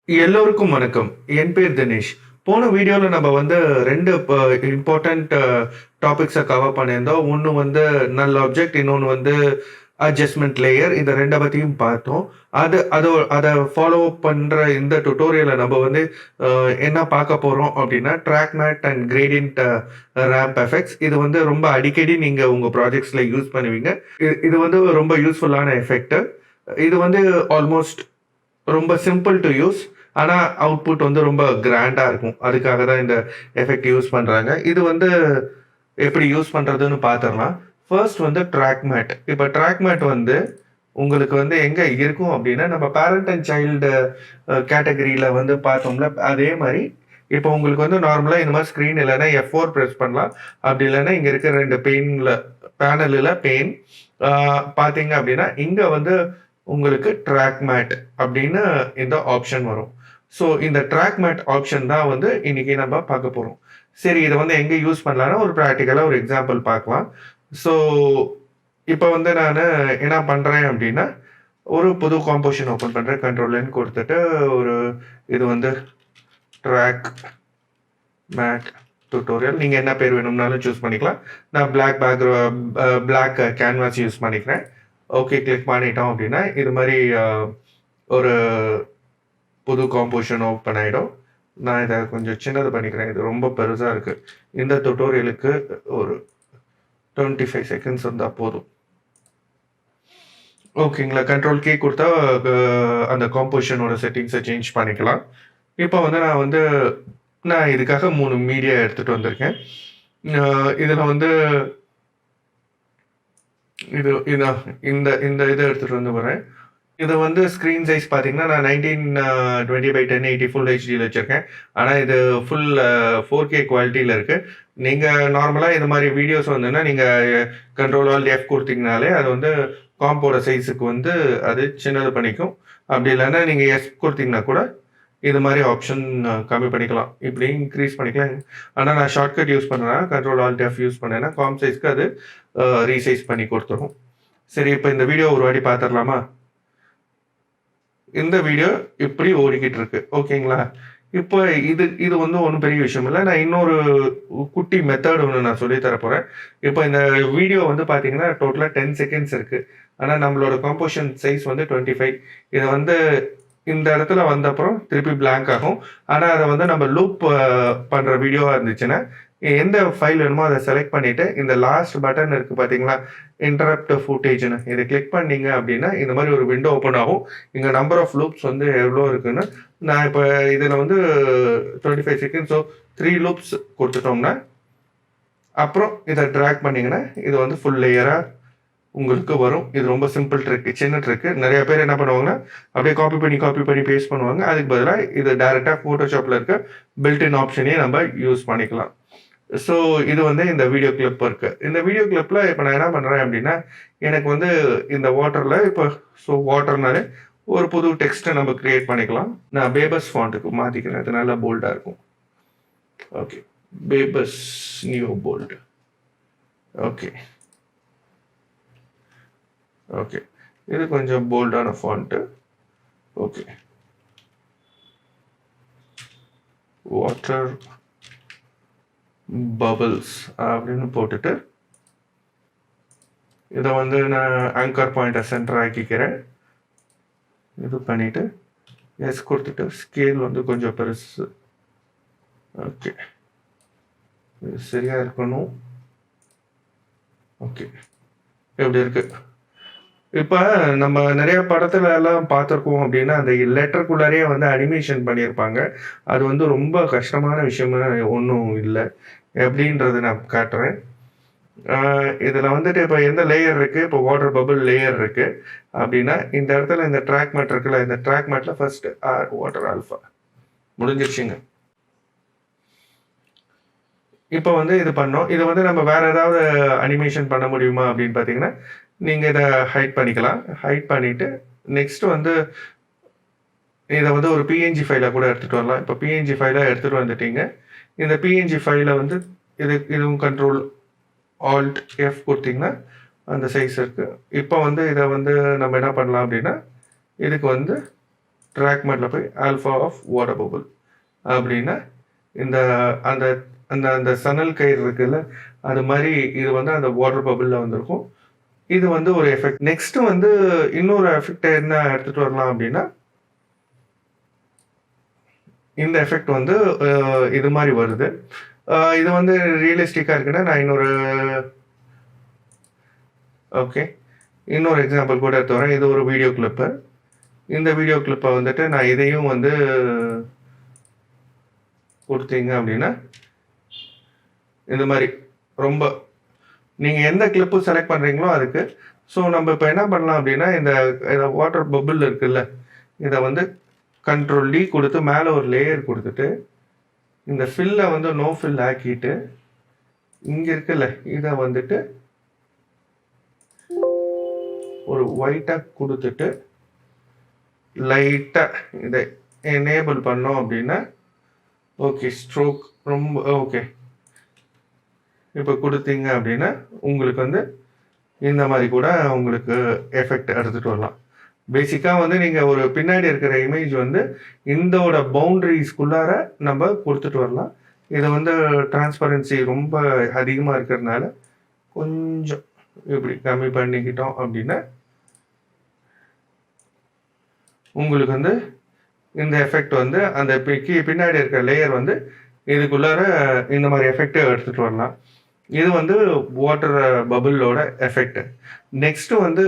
எல்லோருக்கும் வணக்கம். என் பேர் தினேஷ். போன வீடியோல நம்ம வந்து 2 இம்பார்ட்டன்ட் டாபிக்ஸ கவர் பண்ணியிருந்தோம். ஒண்ணு வந்து நல் ஆப்ஜெக்ட், இன்னொன்னு வந்து அட்ஜஸ்ட்மென்ட் லேயர். இந்த 2 பத்தியும் பார்த்தோம். அத ஃபாலோ அப் பண்ற இந்த டியூட்டோரியல்ல நம்ம வந்து அ என்ன பார்க்க போறோம் அப்டின்னா, track mat and gradient ramp effects. இது வந்து ரொம்ப அடிக்கடி நீங்க உங்க ப்ராஜெக்ட்ஸ்ல யூஸ் பண்ணுவீங்க. இது வந்து ரொம்ப யூஸ்ஃபுல்லான எஃபெக்ட். இது வந்து ஆல்மோஸ்ட் ரொம்ப சிம்பிள் டூ யூஸ். ஆனா, அவுட்புட் வந்து ரொம்ப கிராண்டா இருக்கும். அதுக்காக தான் இந்த எஃபெக்ட் யூஸ் பண்றாங்க. இது வந்து எப்படி யூஸ் பண்றதுன்னு பார்த்துரலாம். ஃபர்ஸ்ட் வந்து ட்ராக் மேட். இப்ப ட்ராக் மேட் வந்து உங்களுக்கு வந்து எங்க இருக்கும் அப்டின்னா, நம்ம பேரண்ட் அண்ட் சைல்டு கேட்டகரியில வந்து பார்த்தோம்ல, அதே மாரி இப்போ உங்களுக்கு வந்து நார்மலா இந்த மாரி ஸ்க்ரீன் இல்லன்னா F4 பிரஸ் பண்ணலாம். அப்டி இல்லன்னா இங்க இருக்கிற 2 பேனல்ல பெயின் ஆ பார்த்தீங்க அப்டின்னா, இங்க வந்து உங்களுக்கு ட்ராக் மேட் அப்டின்னு இந்த ஆப்ஷன் வரும். ஸோ இந்த ட்ராக் மேட் ஆப்ஷன் தான் வந்து இன்னைக்கு நம்ம பார்க்க போறோம். சரி இத வந்து எங்க யூஸ் பண்ணலாம்னா, ஒரு பிராக்டிகலா ஒரு எக்ஸாம்பிள் பார்க்கலாம். ஸோ இப்ப வந்து நானு என்ன பண்றேன் அப்டின்னா, ஒரு புது காம்போசிஷன் ஓப்பன் பண்றேன். கண்ட்ரோல் என் குடுத்துட்டு ஒரு இது வந்து ட்ராக் மேட் டியூட்டோரியல். நீங்க என்ன பேர் வேணும்னாலும் சூஸ் பண்ணிக்கலாம். நான் பிளாக் கேன்வாஸ் யூஸ் பண்ணிக்கிறேன். ஓகே கிளிக் பண்ணிட்டோம் அப்டின்னா, இது மாரி ஒரு புது காம்போசிஷன் ஓப்பன் ஆயிடும். நான் இத கொஞ்சம் சின்னது பண்ணிக்கிறேன். இது ரொம்ப பெருசா இருக்கு. இந்த டியூட்டோரியலுக்கு ஒரு 25 செகண்ட்ஸ் இருந்தா போதும். ஓகேங்களா? கண்ட்ரோல் கீ குடுத்தா அந்த காம்போசிஷனோட செட்டிங்ஸ சேஞ்ச் பண்ணிக்கலாம். இப்ப வந்து நான் இதுக்காக 3 மீடியா எடுத்துட்டு வந்திருக்கேன். அ இதுல வந்து இது இதான் இந்த இந்த இத எடுத்துட்டு வந்து வரேன். இது வந்து ஸ்க்ரீன் சைஸ் பார்த்தீங்கன்னா, நான் 1920/1080 ஃபுல் ஹெச்டில வச்சிருக்கேன். ஆனா இது ஃபுல் 4K குவாலிட்டில இருக்கு. நீங்க நார்மலா இந்த மாரி வீடியோஸ் வந்துன்னா, நீங்க கண்ட்ரோல் ஆல்ட் எஃப் குடுத்தீங்கனாலே, அது வந்து காம்போட சைஸுக்கு வந்து அது சின்னது பண்ணிக்கும். அப்படி இல்லன்னா, நீங்க எஸ் குடுத்தீங்கன்னா கூட, இது மாரி ஆப்ஷன் கம்மி பண்ணிக்கலாம். இப்படி இன்கிரீஸ் பண்ணிக்கலாம். ஆனா நான் ஷார்ட்கட் யூஸ் பண்றேன். கண்ட்ரோல் ஆல்ட் எஃப் யூஸ் பண்ணேன்னா, காம்ப் சைஸ்க்கு அது ரீசைஸ் பண்ணி குடுத்துரும். சரி, இப்ப இந்த வீடியோ ஒரு வாட்டி பார்த்துரலாமா? இந்த வீடியோ இப்படி ஓடிக்கிட்டு இருக்கு. ஓகேங்களா? இப்ப இது இது வந்து ஒண்ணும் பெரிய விஷயம் இல்ல. நான் இன்னொரு குட்டி மெத்தட் ஒண்ணு நான் சொல்லி தரப் போறேன். இப்ப இந்த வீடியோ வந்து பார்த்தீங்கன்னா, டோட்டலா 10 செகண்ட்ஸ் இருக்கு. ஆனா நம்மளோட காம்போசிஷன் சைஸ் வந்து 25. இத வந்து இந்த இடத்துல வந்தப்புறம் திருப்பி பிளாங்க் ஆகும். ஆனா அத வந்து நம்ம லூப் பண்ற வீடியோவா இருந்துச்சுன்னா, எந்த ஃபைல் வேணுமோ அத செலக்ட் பண்ணிட்டு, இந்த லாஸ்ட் பட்டன் இருக்கு பார்த்தீங்களா? இன்டரப்ட் ஃபுட்டேஜ்ன்னு. இத கிளிக் பண்ணீங்க அப்டின்னா, இந்த மாரி ஒரு விண்டோ ஓப்பன் ஆகும். இங்க நம்பர் ஆஃப் லூப்ஸ் வந்து எவ்ளோ இருக்குன்னு, நான் இப்ப இதுல வந்து 25 செகண்ட்ஸ் 3 லூப்ஸ் குடுத்துட்டோம்னா, அப்புறம் இத டிராக் பண்ணீங்கன்னா, இது வந்து ஃபுல் லேயரா உங்களுக்கு வரும். இது ரொம்ப சிம்பிள் ட்ரிக். சின்ன ட்ரிக். நெறைய பேர் என்ன பண்ணுவாங்கன்னா, அப்படியே காப்பி பண்ணி பேஸ்ட் பண்ணுவாங்க. அதுக்கு பதிலா இது டைரக்ட்டா Photoshopல இருக்க பில்ட் இன் ஆப்ஷனயே நம்ம யூஸ் பண்ணிக்கலாம். ஸோ இது வந்து இந்த வீடியோ கிளிப் இருக்கு. இந்த வீடியோ கிளிப்ல இப்ப நான் என்ன பண்றேன் அப்படின்னா, எனக்கு வந்து இந்த வாட்டர்ல வாட்டர்னாலே ஒரு புது டெக்ஸ்ட்ட நம்ம கிரியேட் பண்ணிக்கலாம். நான் பேபஸ் ஃபாண்ட்க்கு மாத்திக்கிறேன். அது நல்லா போல்டா இருக்கும். Okay. Bebas Neue bold. Okay. Okay. இது கொஞ்சம் போல்டான ஃபாண்ட். ஓகே. வாட்டர் பபிள்ஸ் அப்படின்னு போட்டுட்டு, இத வந்து நான் ஆங்கர் பாயிண்ட்ட சென்டர் ஆக்கிக்கிறேன். இது பண்ணிட்டு, எஸ் குடுத்துட்டு, ஸ்கேல் வந்து கொஞ்சம் பெருசு. ஓகே. இது சரியா இருக்கணும். ஓகே. எப்படி இருக்கு? இப்ப நம்ம நெறைய படத்துல எல்லாம் பார்த்திருக்கோம் அப்படின்னா, அந்த லெட்டருக்குள்ளாரயே வந்து அனிமேஷன் பண்ணியிருப்பாங்க. அது வந்து ரொம்ப கஷ்டமான விஷயம்லாம் ஒண்ணும் இல்ல. எப்படின்றத நான் காட்டுறேன். ஆ இதுல வந்துட்டு இப்ப எந்த லேயர் இருக்கு? இப்போ வாட்டர் பபிள் லேயர் இருக்கு. அப்படின்னா, இந்த இடத்துல இந்த ட்ராக் மேட் இருக்குல்ல, இந்த ட்ராக் மேட்ல ஃபர்ஸ்ட் வாட்டர் ஆல்ஃபா முடிஞ்சிருச்சுங்க. இப்ப வந்து இது பண்ணோம். இத வந்து நம்ம வேற ஏதாவது அனிமேஷன் பண்ண முடியுமா அப்படின்னு பார்த்தீங்கன்னா, நீங்க இத ஹைட் பண்ணிக்கலாம். ஹைட் பண்ணிட்டு, நெக்ஸ்ட் வந்து இத வந்து ஒரு பிஎன்ஜி ஃபைலா கூட எடுத்துட்டு வரலாம். இப்ப பிஎன்ஜி ஃபைலா எடுத்துட்டு வந்துட்டீங்க. இந்த பிஎன்ஜி ஃபைல வந்து இதுவும் கண்ட்ரோல் ஆல்ட் எஃப் குடுத்தீங்கன்னா, அந்த சைஸ் இருக்கு. இப்ப வந்து இத வந்து நம்ம என்ன பண்ணலாம் அப்படின்னா, இதுக்கு வந்து ட்ராக் மோடில் போய் ஆல்ஃபா ஆஃப் வாட்டர் பபுள் அப்படின்னா இந்த அந்த அந்த அந்த சணல் கயிறு இருக்குல்ல, அது மாதிரி இது வந்து அந்த வாட்டர் பபுளில் வந்திருக்கும். இது வந்து ஒரு எஃபெக்ட். நெக்ஸ்ட் வந்து இன்னொரு எஃபெக்ட் என்ன எடுத்துட்டு வரலாம் அப்படின்னா, இந்த எஃபெக்ட் வந்து இது மாதிரி வருது. இது வந்து ரியலிஸ்டிக்காக இருக்குன்னா நான் ஓகே இன்னொரு எக்ஸாம்பிள் கூட எடுத்து வரேன். இது ஒரு வீடியோ கிளிப்பு. இந்த வீடியோ கிளிப்பை வந்துட்டு நான் இதையும் வந்து கொடுத்தீங்க அப்படின்னா இந்த மாதிரி ரொம்ப நீங்கள் எந்த கிளிப்பு செலக்ட் பண்ணுறீங்களோ அதுக்கு. ஸோ நம்ம இப்போ என்ன பண்ணலாம் அப்படின்னா இந்த வாட்டர் பபுள் இருக்குல்ல, இதை வந்து கண்ட்ரோல் D கொடுத்து மேலே ஒரு லேயர் கொடுத்துட்டு இந்த ஃபில்லை வந்து நோ ஃபில் ஆக்கிட்டு இங்கே இருக்குல்ல இதை வந்துட்டு ஒரு ஒயிட்டாக கொடுத்துட்டு லைட்டாக இதை எனேபிள் பண்ணோம் அப்படின்னா ஓகே ஸ்ட்ரோக் ரொம்ப ஓகே இப்போ கொடுத்தீங்க அப்படின்னா உங்களுக்கு வந்து இந்த மாதிரி கூட உங்களுக்கு எஃபெக்ட் எடுத்துகிட்டு வரலாம். பேசிக்காக வந்து நீங்கள் ஒரு பின்னாடி இருக்கிற இமேஜ் வந்து இந்தோட பவுண்ட்ரிஸ்குள்ளார நம்ம கொடுத்துட்டு வரலாம். இதை வந்து டிரான்ஸ்பரன்சி ரொம்ப அதிகமாக இருக்கிறதுனால கொஞ்சம் இப்படி கம்மி பண்ணிக்கிட்டோம் அப்படின்னா உங்களுக்கு வந்து இந்த எஃபெக்ட் வந்து அந்த பின்னாடி இருக்கிற லேயர் வந்து இதுக்குள்ளார இந்த மாதிரி எஃபெக்டை எடுத்துகிட்டு வரலாம். இது வந்து வாட்டர் பபுளோட எஃபெக்ட். நெக்ஸ்ட் வந்து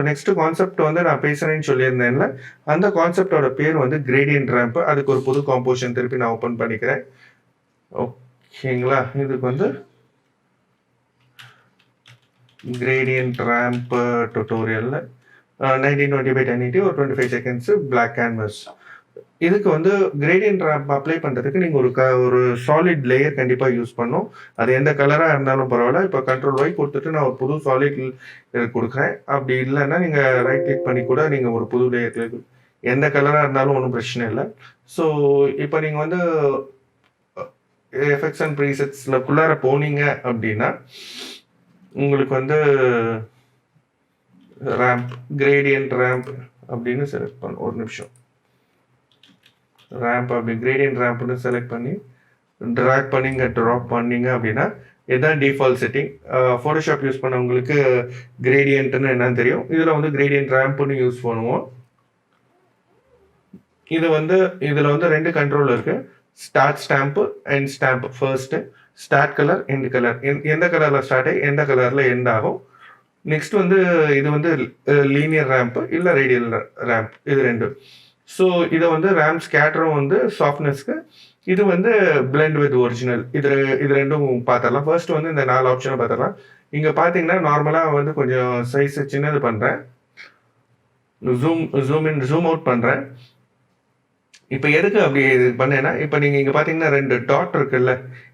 நெக்ஸ்ட் கான்செப்ட் வந்து நான் பேசுறேன்னு சொல்லியிருந்தேன்ல, அந்த கான்செப்டோட பேர் வந்து கிரேடியன்ட் ரேம்ப். அதுக்கு ஒரு புது காம்போசிஷன் திருப்பி நான் ஓப்பன் பண்ணிக்கிறேன். ஓகேங்களா, இதுக்கு வந்து கிரேடியன்ட் ரேம்ப் டுட்டோரியல்ல 1920x1080 ஒரு 25 செகண்ட்ஸ் பிளாக் கேன்வஸ். இதுக்கு வந்து கிரேடியன்ட் ரேம்ப் அப்ளை பண்ணுறதுக்கு நீங்கள் ஒரு சாலிட் லேயர் கண்டிப்பாக யூஸ் பண்ணணும். அது எந்த கலராக இருந்தாலும் பரவாயில்ல. இப்போ கண்ட்ரோல் Y கொடுத்துட்டு நான் ஒரு புது சாலிட் கொடுக்குறேன். அப்படி இல்லைன்னா நீங்கள் ரைட் கிளிக் பண்ணி கூட நீங்கள் ஒரு புது லேயர் எந்த கலராக இருந்தாலும் ஒன்றும் பிரச்சனை இல்லை. ஸோ இப்போ நீங்கள் வந்து எஃபெக்ட்ஸ் அண்ட் ப்ரீசெட்ஸில் குள்ளார போனீங்க அப்படின்னா உங்களுக்கு வந்து ரேம்ப் கிரேடியன்ட் ரேம்ப் அப்படின்னு செலக்ட் பண்ண ஒரு நிமிஷம் ரேம்ப் அப்படி கிரேடியன்ட் ரேம்ப்னு செலக்ட் பண்ணி ட்ராக் பண்ணி இங்கே ட்ராப் பண்ணிங்க அப்படின்னா இதுதான் டிஃபால்ட் செட்டிங். ஃபோட்டோஷாப் யூஸ் பண்ணவங்களுக்கு கிரேடியன்ட்னு என்னன்னு தெரியும். இதில் வந்து கிரேடியன்ட் ரேம்ப்னு யூஸ் பண்ணுவோம். இதில் வந்து 2 கண்ட்ரோல் இருக்குது. Start stamp and stamp. First start colour end colour, எந்த கலரில் ஸ்டார்ட் ஆகி எந்த கலரில் எண்ட் ஆகும். நெக்ஸ்ட் வந்து இது வந்து லீனியர் ரேம்ப்பு இல்லை ரேடியல் ரேம்ப், இது 2. ஸோ இதை வந்து ரேம்ப் ஸ்கேட்டரும் வந்து சாஃப்ட்னஸ்க்கு, இது வந்து பிளெண்ட் வித் ஒரிஜினல். இது ரெண்டும் பார்த்துடலாம். ஃபர்ஸ்ட் வந்து இந்த 4 ஆப்ஷனை பார்த்துடலாம். இங்கே பார்த்தீங்கன்னா நார்மலாக வந்து கொஞ்சம் சைஸ் சின்னது பண்ணுறேன், ஜூம் அவுட் பண்ணுறேன். இப்போ எதுக்கு அப்படி இது பண்ணேன்னா, இப்போ நீங்கள் இங்கே பார்த்தீங்கன்னா 2 டாட் இருக்குல்ல,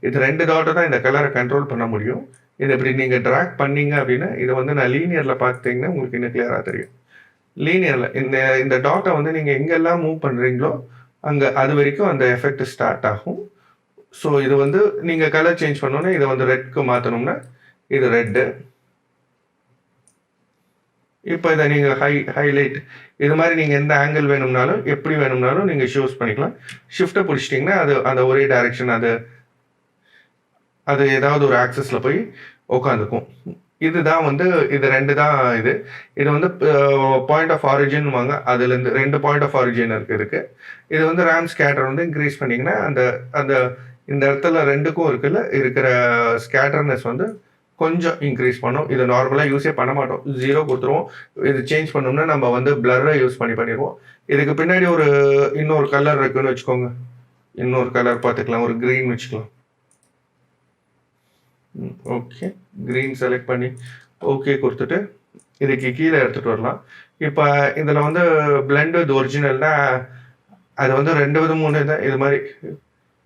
இது 2 டாட்டை தான் இந்த கலரை கண்ட்ரோல் பண்ண முடியும். இது இப்படி நீங்கள் ட்ராக் பண்ணீங்க அப்படின்னா இதை வந்து நான் லீனியரில் பார்த்தீங்கன்னா உங்களுக்கு இன்னும் கிளியராக தெரியும். லீனியரில் இந்த டாட்டை வந்து நீங்கள் எங்கெல்லாம் மூவ் பண்ணுறீங்களோ அங்கே அது வரைக்கும் அந்த எஃபெக்ட் ஸ்டார்ட் ஆகும். ஸோ இது வந்து நீங்கள் கலர் சேஞ்ச் பண்ணோன்னா இதை வந்து ரெட்க்கு மாற்றணும்னா இது ரெட்டு. இப்போ இதை நீங்கள் ஹைலைட் இது மாதிரி நீங்கள் எந்த ஆங்கிள் வேணும்னாலும் எப்படி வேணும்னாலும் நீங்கள் ஷூஸ் பண்ணிக்கலாம். ஷிஃப்ட்டை பிடிச்சிட்டிங்கன்னா அது அந்த ஒரே டைரக்ஷன் அது ஏதாவது ஒரு ஆக்சஸில் போய் உட்காந்துக்கும். இதுதான் வந்து இது 2 தான். இது வந்து பாயிண்ட் ஆஃப் ஆரிஜின் வாங்க, அதுலேருந்து 2 பாயிண்ட் ஆஃப் ஆரிஜின் இருக்குது. இது வந்து ரேம் ஸ்கேட்டர் வந்து இன்க்ரீஸ் பண்ணிங்கன்னா அந்த இந்த இடத்துல 2க்கும் இருக்கிற ஸ்கேட்டர்னஸ் வந்து கொஞ்சம் இன்க்ரீஸ் பண்ணும். இது நார்மலாக யூஸே பண்ண மாட்டோம், 0 கொடுத்துருவோம். இது சேஞ்ச் பண்ணோம்னா நம்ம வந்து பிளரை யூஸ் பண்ணிடுவோம். இதுக்கு பின்னாடி இன்னொரு கலர் இருக்குன்னு வச்சுக்கோங்க. இன்னொரு கலர் பார்த்துக்கலாம், ஒரு க்ரீன் வச்சுக்கலாம். ஓகே, க்ரீன் செலக்ட் பண்ணி ஓகே கொடுத்துட்டு இதுக்கு கீழே எடுத்துகிட்டு வரலாம். இப்போ இதில் வந்து பிளெண்ட் வித் ஒரிஜினல்னா அது வந்து 2 விதம் 3 தான். இது மாதிரி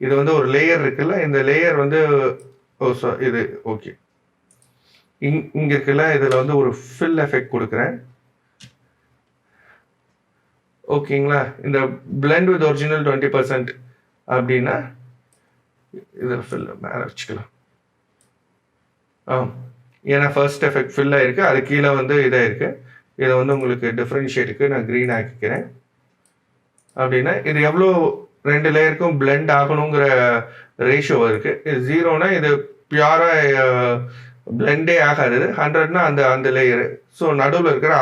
இது வந்து ஒரு லேயர் இருக்குல்ல, இந்த லேயர் வந்து இது ஓகே இங்கே இருக்குல்ல, இதில் வந்து ஒரு ஃபில் எஃபெக்ட் கொடுக்குறேன். ஓகேங்களா, இந்த பிளெண்ட் வித் ஒரிஜினல் 20% அப்படின்னா இதில் ஃபில் மேலே வச்சுக்கலாம். ஏன்னா ஃபர்ஸ்ட் எஃபெக்ட் ஃபில் ஆகிருக்கு, அது கீழே வந்து இதாக இருக்குது. இதை வந்து உங்களுக்கு டிஃப்ரென்ஷியேட்டுக்கு நான் க்ரீன் ஆக்கிக்கிறேன். அப்படின்னா இது எவ்வளோ 2 லேயருக்கும் பிளெண்ட் ஆகணுங்கிற ரேஷியோ இருக்குது. இது 0னா இது பியூராக பிளெண்டே ஆகாது. 100னா அந்த லேயரு. ஸோ நடுவில் இருக்கிற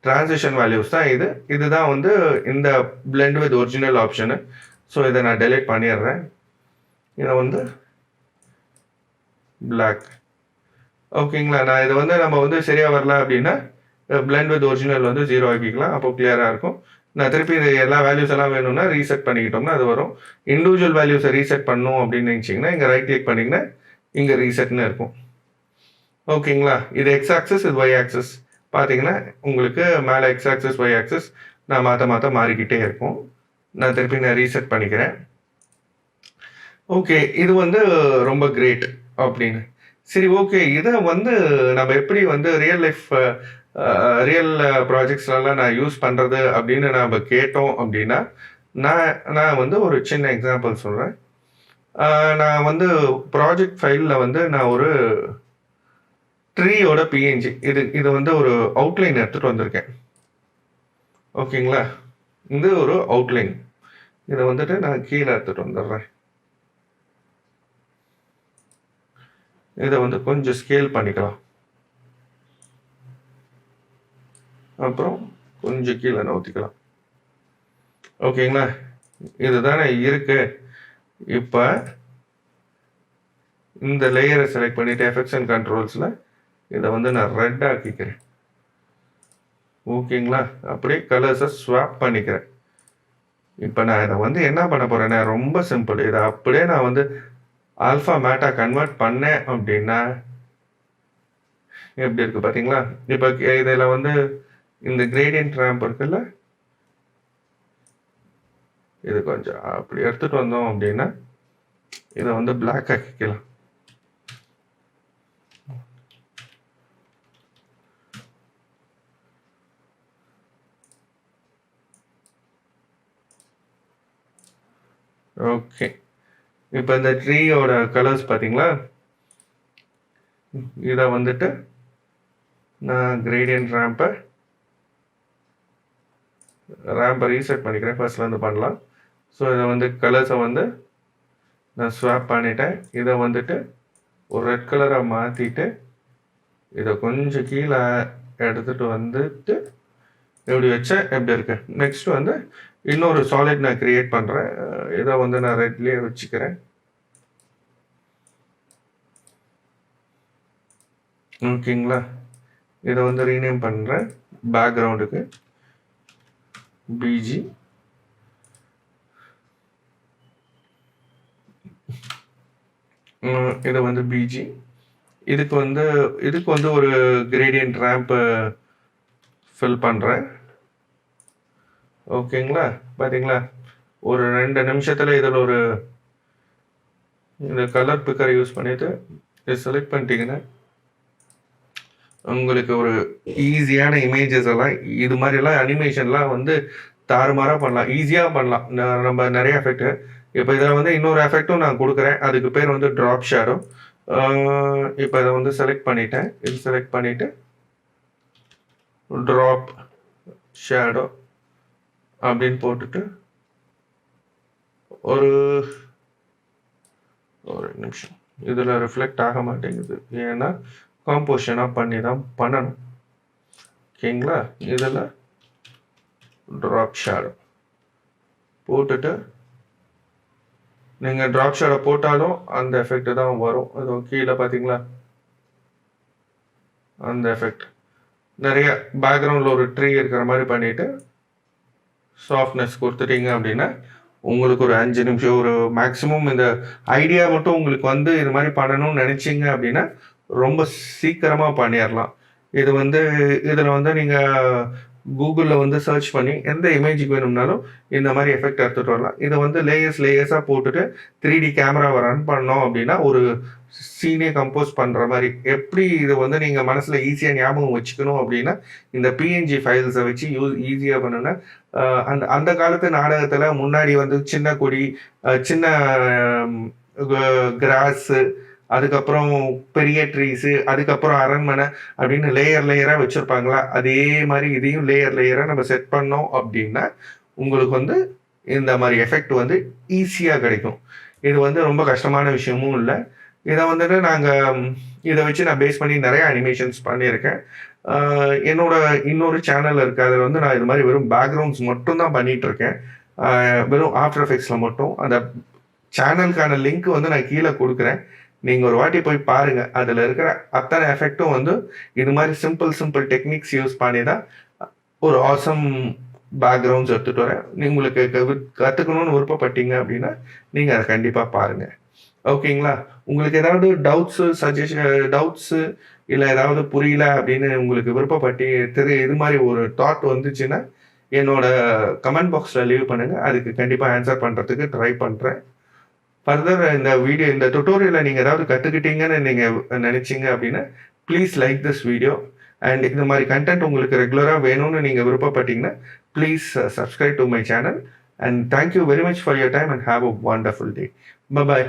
டிரான்சிஷன் வேல்யூஸ் தான் இது. இதுதான் வந்து இந்த blend with original option. So இதை நான் டெலீட் பண்ணிடுறேன். இதை வந்து பிளாக். ஓகேங்களா? நான் இதை வந்து நம்ம வந்து சரியாக வரல அப்படின்னா பிளெண்ட் வித் ஒரிஜினல் வந்து 0 ஆக்கிக்கலாம். அப்போ கிளியராக இருக்கும். நான் திருப்பி இது எல்லா வேல்யூஸ் எல்லாம் வேணும்னா ரீசெட் பண்ணிக்கிட்டோம்னா அது வரும். இண்டிவிஜுவல் வேல்யூஸை ரீசெட் பண்ணணும் அப்படின்னு நினச்சிங்கன்னா இங்கே ரைட் கிளிக் பண்ணிங்கன்னா இங்கே ரீசெட்னு இருக்கும். ஓகேங்களா? இது எக்ஸ் ஆக்சஸ், இது ஒய் ஆக்சஸ். பார்த்தீங்கன்னா உங்களுக்கு மேலே எக்ஸ் ஆக்சஸ் ஒய் ஆக்சஸ் நான் மாற்ற மாறிக்கிட்டே இருக்கும். நான் திருப்பி நான் ரீசெட் பண்ணிக்கிறேன். ஓகே, இது வந்து ரொம்ப கிரேட் அப்படின்னு. சரி, ஓகே, இதை வந்து நம்ம எப்படி வந்து ரியல் ப்ராஜெக்ட்ஸ்லாம் நான் யூஸ் பண்ணுறது அப்படின்னு நம்ம கேட்டோம் அப்படின்னா நான் வந்து ஒரு சின்ன எக்ஸாம்பிள் சொல்கிறேன். நான் வந்து ப்ராஜெக்ட் ஃபைலில் வந்து நான் ஒரு ட்ரீயோட பிஎன்ஜி இது வந்து ஒரு அவுட்லைன் எடுத்துகிட்டு வந்திருக்கேன். ஓகேங்களா? இது ஒரு அவுட்லைன். இதை வந்துட்டு நான் கீழே எடுத்துகிட்டு வந்துடுறேன். இதை வந்து கொஞ்சம் ஸ்கேல் பண்ணிக்கலாம். அப்புறம் கொஞ்சம் கீழே நவுத்திக்கலாம். ஓகேங்களா? இதுதானே இருக்கு. இப்போ இந்த லேயரை செலக்ட் பண்ணிட்டு எஃபெக்ட்ஸ் அண்ட் கண்ட்ரோல்ஸில் இதை வந்து நான் ரெட் ஆக்கிக்கிறேன். ஓகேங்களா? அப்படியே கலர்ஸை ஸ்வாப் பண்ணிக்கிறேன். இப்போ நான் இதை வந்து என்ன பண்ண போகிறேன்னா ரொம்ப சிம்பிள். இதை அப்படியே நான் வந்து ஆல்ஃபா மேட்டா கன்வெர்ட் பண்ணேன் அப்படின்னா எப்படி இருக்கு பார்த்தீங்களா? இப்போ இதில் வந்து இந்த கிரேடியன்ட் ரேம்ப் இருக்குல்ல, இது கொஞ்சம் அப்படி எடுத்துகிட்டு வந்தோம் அப்படின்னா இதை வந்து பிளாக் ஆக்கிக்கலாம். ஓகே, இப்போ இந்த ட்ரீயோட கலர்ஸ் பார்த்தீங்களா? இதை வந்துட்டு நான் கிரேடியன்ட் ரேம்பை ரீசெட் பண்ணிக்கிறேன். ஃபர்ஸ்ட்லேருந்து பண்ணலாம். ஸோ இதை வந்து கலர்ஸை வந்து நான் ஸ்வாப் பண்ணிட்டேன். இதை வந்துட்டு ஒரு ரெட் கலராக மாற்றிட்டு இதை கொஞ்சம் கீழே எடுத்துகிட்டு வந்துட்டு எப்படி வச்சேன் எப்படி இருக்கு. நெக்ஸ்ட் வந்து இன்னொரு சாலிட் நான் கிரியேட் பண்ணுறேன். இதை வந்து நான் ரெட்லேயே வச்சுக்கிறேன். ஓகேங்களா? இதை வந்து ரீநேம் பண்ணுறேன். பேக்ரவுண்டுக்கு பிஜி. இதை வந்து பிஜி. இதுக்கு வந்து ஒரு கிரேடியன்ட் ரேம்ப் ஃபில் பண்ணுறேன். ஓகேங்களா? பார்த்தீங்களா? ஒரு 2 நிமிஷத்தில் இதில் ஒரு இந்த கலர் பிக்கரை யூஸ் பண்ணிவிட்டு இதை செலக்ட் பண்ணிட்டீங்கன்னா உங்களுக்கு ஒரு ஈஸியான இமேஜஸ் எல்லாம் இது மாதிரிலாம் அனிமேஷன்லாம் வந்து தாறுமாறாக பண்ணலாம், ஈஸியாக பண்ணலாம். நம்ம நிறைய எஃபெக்ட். இப்போ இதில் வந்து இன்னொரு எஃபெக்டும் நான் கொடுக்குறேன். அதுக்கு பேர் வந்து ட்ராப் ஷேடோ. இப்போ இதை வந்து செலக்ட் பண்ணிட்டேன். இது செலக்ட் பண்ணிவிட்டு ட்ராப் ஷேடோ அப்படின்னு போட்டுட்டு ஒரு நிமிஷம். இதில் ரிஃப்ளெக்ட் ஆக மாட்டேங்குது, ஏன்னா காம்போசிஷனாக பண்ணி தான் பண்ணணும். ஓகேங்களா? இதில் ட்ராப் ஷேடோ போட்டுட்டு நீங்கள் ட்ராப் ஷேடோ போட்டாலும் அந்த எஃபெக்ட் தான் வரும். அது கீழே பார்த்தீங்களா? அந்த எஃபெக்ட் நிறைய பேக்ரவுண்டில் ஒரு ட்ரீ இருக்கிற மாதிரி பண்ணிவிட்டு சாஃப்ட்னஸ் கொடுத்துட்டீங்க அப்படின்னா உங்களுக்கு ஒரு 5 நிமிஷம், ஒரு மேக்ஸிமம் இந்த ஐடியா மட்டும் உங்களுக்கு வந்து இது மாதிரி பண்ணணும்னு நினச்சிங்க அப்படின்னா ரொம்ப சீக்கிரமாக பண்ணிடலாம். இது வந்து இதில் வந்து நீங்கள் கூகுளில் வந்து சர்ச் பண்ணி எந்த இமேஜுக்கு வேணும்னாலும் இந்த மாதிரி எஃபெக்ட் எடுத்துகிட்டு வரலாம். இதை வந்து லேயர்ஸாக போட்டுட்டு 3D கேமராவை ரன் பண்ணோம் அப்படின்னா ஒரு சீனே கம்போஸ் பண்ணுற மாதிரி. எப்படி இதை வந்து நீங்கள் மனசில் ஈஸியாக ஞாபகம் வச்சுக்கணும் அப்படின்னா இந்த பிஎன்ஜி ஃபைல்ஸை வச்சு ஈஸியாக பண்ணுன்னா அந்த காலத்து நாடகத்தில் முன்னாடி வந்து சின்ன கொடி, சின்ன கிராஸு, அதுக்கப்புறம் பெரிய ட்ரீஸு, அதுக்கப்புறம் அரண்மனை அப்படின்னு லேயராக வச்சுருப்பாங்களா? அதே மாதிரி இதையும் லேயராக நம்ம செட் பண்ணோம் அப்படின்னா உங்களுக்கு வந்து இந்த மாதிரி எஃபெக்ட் வந்து ஈஸியாக கிடைக்கும். இது வந்து ரொம்ப கஷ்டமான விஷயமும் இல்லை. இதை வந்துட்டு நாங்கள் இதை வச்சு நான் பேஸ் பண்ணி நிறைய அனிமேஷன்ஸ் பண்ணியிருக்கேன். என்னோட இன்னொரு சேனல் இருக்குது, அதில் வந்து நான் இது மாதிரி வெறும் பேக்ரவுண்ட்ஸ் மட்டும் தான் பண்ணிகிட்ருக்கேன். வெறும் ஆஃப்டர் எஃபெக்ட்ஸில் மட்டும். அந்த சேனலுக்கான லிங்க் வந்து நான் கீழே கொடுக்குறேன். நீங்கள் ஒரு வாட்டி போய் பாருங்கள். அதில் இருக்கிற அத்தனை எஃபெக்ட்டும் வந்து இது மாதிரி சிம்பிள் டெக்னிக்ஸ் யூஸ் பண்ணி தான் ஒரு ஆசம் பேக்ரவுண்ட்ஸ் எடுத்துகிட்டு வரேன். உங்களுக்கு கற்றுக்கணும்னு விருப்பப்பட்டீங்க அப்படின்னா நீங்கள் அதை கண்டிப்பாக பாருங்கள். ஓகேங்களா? உங்களுக்கு ஏதாவது டவுட்ஸு இல்லை ஏதாவது புரியல அப்படின்னு உங்களுக்கு விருப்பப்பட்டு இது மாதிரி ஒரு தாட் வந்துச்சுன்னா என்னோட கமெண்ட் பாக்ஸில் லீவ் பண்ணுங்கள். அதுக்கு கண்டிப்பாக ஆன்சர் பண்ணுறதுக்கு ட்ரை பண்ணுறேன். ஃபர்தர் இந்த டுட்டோரியலை நீங்கள் ஏதாவது கற்றுக்கிட்டீங்கன்னு நீங்கள் நினச்சிங்க அப்படின்னா please like this video. And இந்த மாதிரி கண்டென்ட் உங்களுக்கு ரெகுலராக வேணும்னு நீங்கள் விருப்பப்பட்டீங்கன்னா please subscribe to my channel. And thank you very much for your time and have a wonderful day. By.